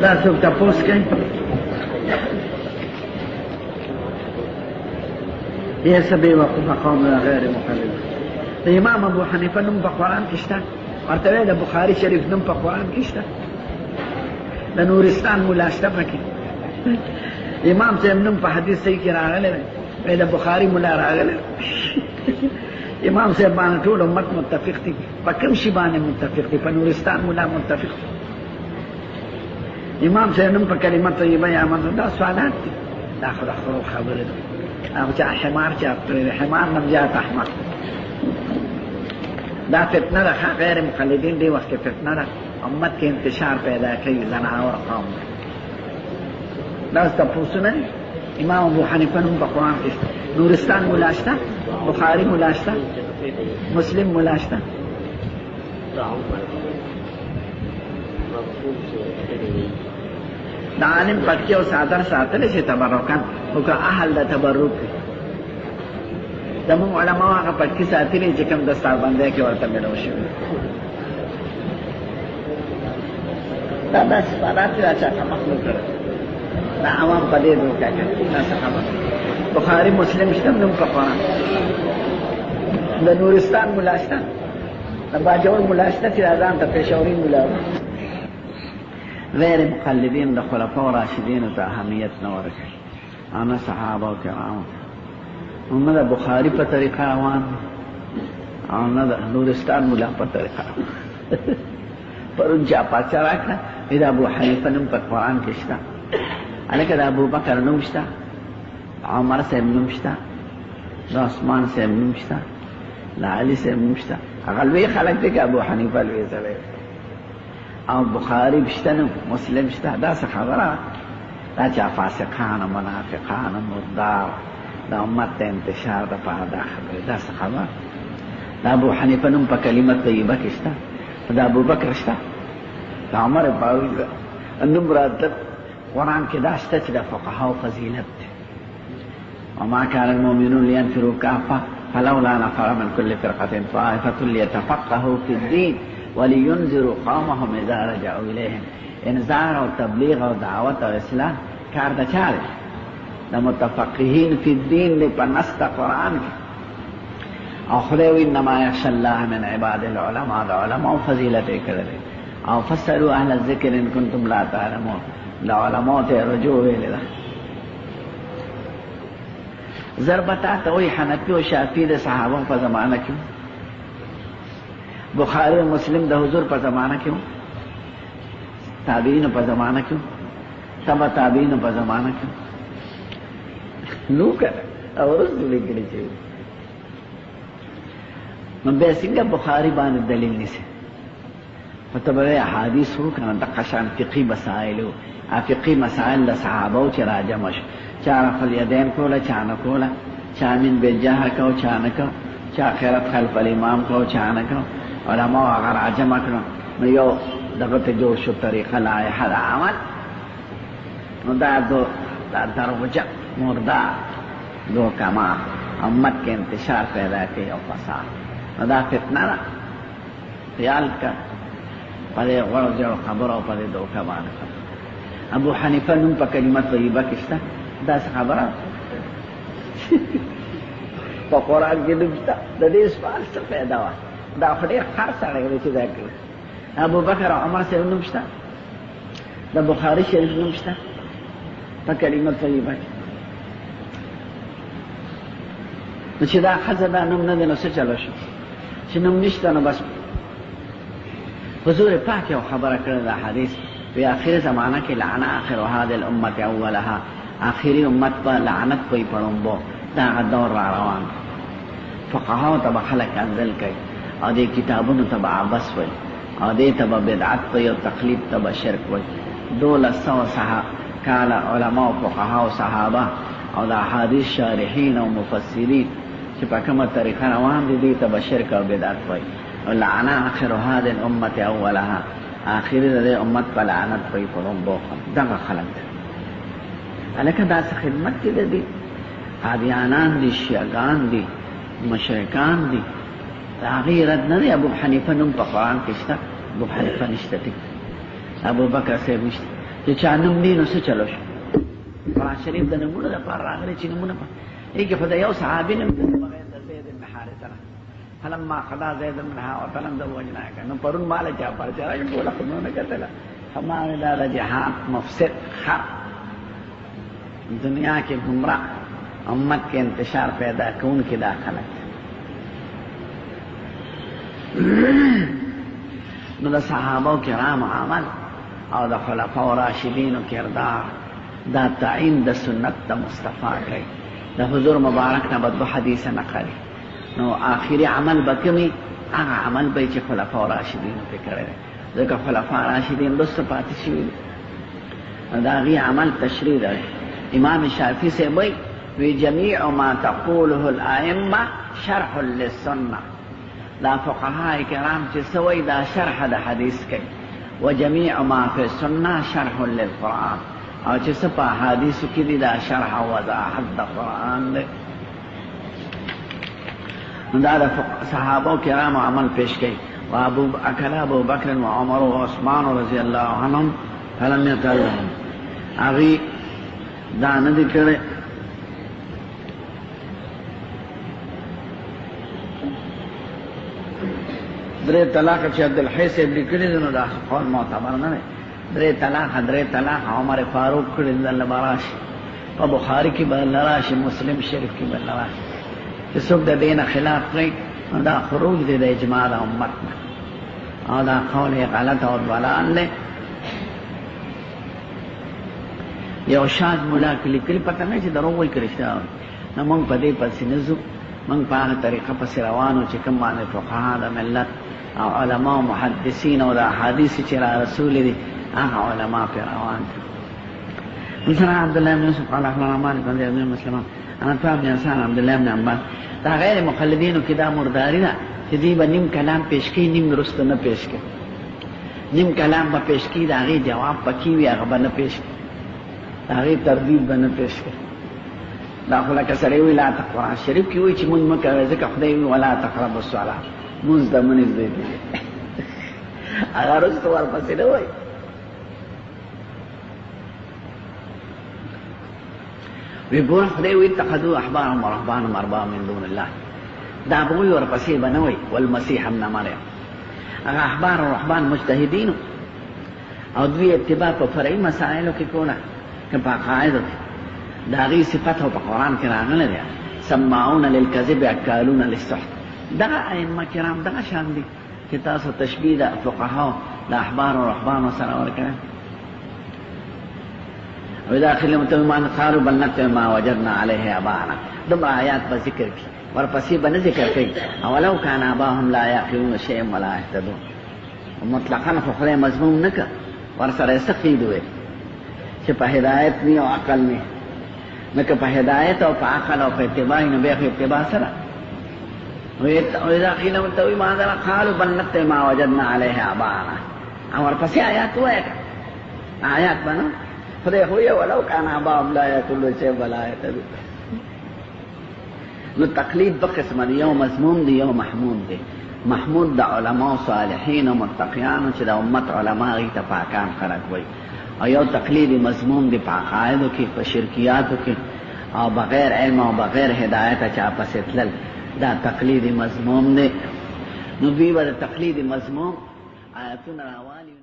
دا څوک تپوس کوي یہ سب وقوف قوم غیر مقلد. د امام ابو حنیفه نوم په قرآن کې شته، ورته د بخاري شریف نوم په قرآن کې شته، د نورستان مولا شته پکې. امام صاحب نوم په حدیث صحیح کې راغلی دی، د بخاري مولا راغلی. امام صاحب باندې ټول امت متفق دي. په کوم شي باندې متفق دي؟ په نورستان مولا متفق دي. امام صاحب نوم په کلمه طیبه یا امن. دا سوالات دي، دا خبره ده. او چا حمار چا حمار نم جات احمر. دا فتنه ده، غیر مقلدین دی وقت فتنه ده، امت کې انتشار پیدا کوي زناور قوم. دا تاسو نه امام ابو حنیفه نوم په قرآن کې نورستان مولا شته، بخاری مولا شته، مسلم مولا شته. دا عالم پټکی او صادر ساتل شي تبرکان او که اهل د تبرک زموږ علماء هغه پټکی ساتلی چې کوم دستار باندې کې ورته ملو شي. دا بس فرات را چا مخلوق کړ دا عوام په دې دوکه کې دا څه بخاری مسلم شته نوم په قرآن. د نورستان مولا شته، د باجوړ مولا شته چې ځان ته پېښوري مولا. غیر مقلدین د خلفاء راشدین ته اهمیت نه ورکوي، انا صحابه او کرام نه د بخاري په طریقه روان او نه د نورستان مولا په طریقه. پرون چا پاچا راکړه د ابو حنیفه نوم په قرآن کې شته، هلکه د ابو بکر نوم شته، عمر صاحب نوم شته، د عثمان صاحب نوم شته، د علي صاحب نوم شته. هغه لوی خلک دی که ابو حنیفه لوی سړی او بخاری بشتنو مسلم شته. دا څه خبره دا چې فاسقان منافقان مردار د امت ته انتشار د پاره دا خبره. دا څه خبره دا ابو حنیفه نوم په کلمه طیبه کې شته، دا ابو بکر شته، دا عمر فاروق نوم راته قرآن کې دا شته چې د فقهاو فضیلت دی. وما كان المؤمنون لينفروا كافة فلولا نفر من كل فرقة طائفة ليتفقهوا في الدين ولينذروا قومهم اذا رجعوا اليهم. انذار او تبلیغ او دعوت او اصلاح کار د چا دی؟ د متفقهین فی الدین دی په نص د قرآن کې. او خدای وایي انما یخشى الله من عباد العلماء، د علماء فضیلت یې کړی. او فاسألوا اهل الذکر ان کنتم لا تعلمون، د علماء ته رجوع ویلې ده. ضربتا ته وایي حنفي او شافعي د صحابه په زمانه کې، بخاری و مسلم د حضور په زمانه کې، تابعین په زمانه کې، تبع تابعین په زمانه کې نو کړه او رسول لیکلی چې نو به څنګه بخاری باندې دلیل نشي. په تبع احادیث وکړه د قشان فقهي مسائل او فقهي مسائل د صحابه چې راجمع شو، چا رفع الیدین کوله، چا نه کوله، چا من بالجهر کو، چا نه کو، چا خیرت خلف الامام کو، چا نه کو. علماء اگر عجمه کړو نو یو دغه ته جوړ شو طریقه لایحه د عمل. نو دا دروجه مردار دو کما امت کې انتشار پیدا کوي او فساد. نو دا فتنه ده، خیال کا په دې غرض او خبره او په دې دوکه باندې. ابو حنیفه نوم په کلمه طیبه کې شته، دا څه خبره په قرآن کې نوم شته. د دې سوال څه پیدا وه؟ دا خدای خر سره دی چې دا کوي. ابو بکر او عمر صاحب نوم شته، د بخاری شریف نوم شته په کلمه طیبه کې. نو چې دا ښځه دا نوم نه دی نو څه چلو شو چې نوم نشته؟ نو بس حضور پاک یو خبره کړې ده حدیث په آخر زمانه کې لعن آخر هذه الامه اولها، آخري امت په لعنت کوي پړمبو. دا دور را روان، فقهاو ته به خلک انزل کوي او دې کتابونو ته به عبث وایي او دې ته به بدعت وایي او تقلید ته به شرک وایي. 1200 کاله علما او فقها او صحابه او د احادیث شارحین او مفسرین چې په کومه طریقه روان دي دې ته به شرک او بدعت وایي. او لعن آخر هذه الامه اولها، آخري د دې امت په لعنت وایي پړمبو. دغه خلک هلکه داسې خدمت کې د دې قادیانان دي، شیعګان دي، مشرکان دي. دا غیرت نه دی. ابو حنیفه نوم په قرآن کې شته، ابو حنیفه نشته. ابو بکر صاحب نشته، چې چا نوم دی نو څه چلو شو قرآن شریف د نومونو لپاره راغلی چې نومونه ای کې خدای یو صحابي نوم دی بغیر د زید بن حارثه نه فلما قضا زید منها وطرا زوجناک نو پرون مال چا پر چا راځي ټول خپلونه کتل فما الا رجحان مفسد خر دنیا کې گمراه امت کے انتشار پیدا کون کی داخلت نو دا صحابہ کرام عمل او دا خلفاء راشدین و کردار دا تعین دا سنت دا مصطفیٰ کئی دا حضور مبارک نا بدو حدیث نقلی نو آخری عمل بکمی آغا عمل بی چه خلفاء راشدین پی کرے ذکر خلفاء راشدین دست پاتی شوی دا غی عمل تشریح دا امام شافعی سے بی وجميع ما تقوله الائمه شرح للسنه دا فقهاء کرام چې سوي دا شرح د حدیث کوي وجميع ما في السنه شرح للقران او چې په حدیث کې دا شرح او وضاحت د قران دی دا د صحابه کرام عمل پیش کوي وابو بکر وعمر وعثمان رضی الله عنهم فلم يتلهم اغي دا نه دي کړي درې طلاق چې عبدالحی صاحب لیکلي دي نو دا قول معتبر نه دی درې طلاق عمر فاروق کړي دي الله براشي په بخاري کې به راشي مسلم شریف کې به راشي چې څوک د دین خلاف کوي دا خروج دی د اجماع د امت نه او دا قول غلط او ضلال دی یو شاذ مولا لیکلي پته نه چې درو وایي کړی نو موږ په دې پسې نه ځو موږ په هغه طریقه پسې روانو چې کوم باندې فقها د ملت او علماء و محدثین او د احادیث چې را رسول دي هغه علماء په روان دي مثلا عبدالله بن یوسف قال اخبرنا مالک بن زید بن مسلم انا فهم انسان عبدالله بن عباس دا غیر مقلدینو کې دا مرداری ده چې دوی به نیم کلام پیش کوي نیم درست نه پیش کوي نیم کلام به پیش کوي د هغې جواب پکې وي هغه به نه پیش کوي د هغې تردید به نه پیش کوي دا خو لکه سړی وایي لا قرآن شریف کې وایي چې مونځ مه کوئ ځکه خدای وایي ولا تقربوا الصلاة مونځ ته مه نږدې کېږئ هغه رستو ورپسې نه وایي وی ګوره خدای وایي اتخذوا احبارهم ورهبانهم اربابا من دون الله دا به وایي ورپسې به نه وایي والمسیح ابن مریم هغه احبار او رهبان مجتهدینو او دوی اتباع په فرعي مسایلو کې کوله که په عقایدو کې د هغې صفت او په قرآن کې راغلی دی سماعون للکذب اکالون للسحت دغه ائمه کرام دغه شان دي چې تاسو تشبیه د فقهاو د احبار او رهبانو سره ورکړئ وإذا خلمت بما قالوا بل نتبع ما وجدنا عليه آباءنا دومره آیات به ذکر کړي ورپسې به نه ذکر کوي اولو کان آباهم لا یعقلون شیئا ولا یهتدون مطلقا خو خدای مضمون نه کړ ورسره یې څه قید وویل چې په هدایت نه او عقل نه نکه په هدایت او په عقل او په اتباع نه بیا اتباع سره وإذا قيل لهم ماذا قالوا بل نتبع ما وجدنا عليه آباءنا او ورپسې آیات وایي آیات بنو خدای خو یې ولو کان آباهم لا یعقلون شیئا ولا یهتدون نو تقلید دو قسمه دی یو مضمون دی یو محمود دی محمود د علماء صالحین و متقیانو چې د امت علماء غي ته پاکان خلق وي او یو تقلید مضمون دی په عقایدو کې په شرکیاتو کې او بغیر علم او بغیر هدایت چا پسې تلل دا تقلید مضمون دی نو دوی به د تقلید مضمون آیتونه راوالي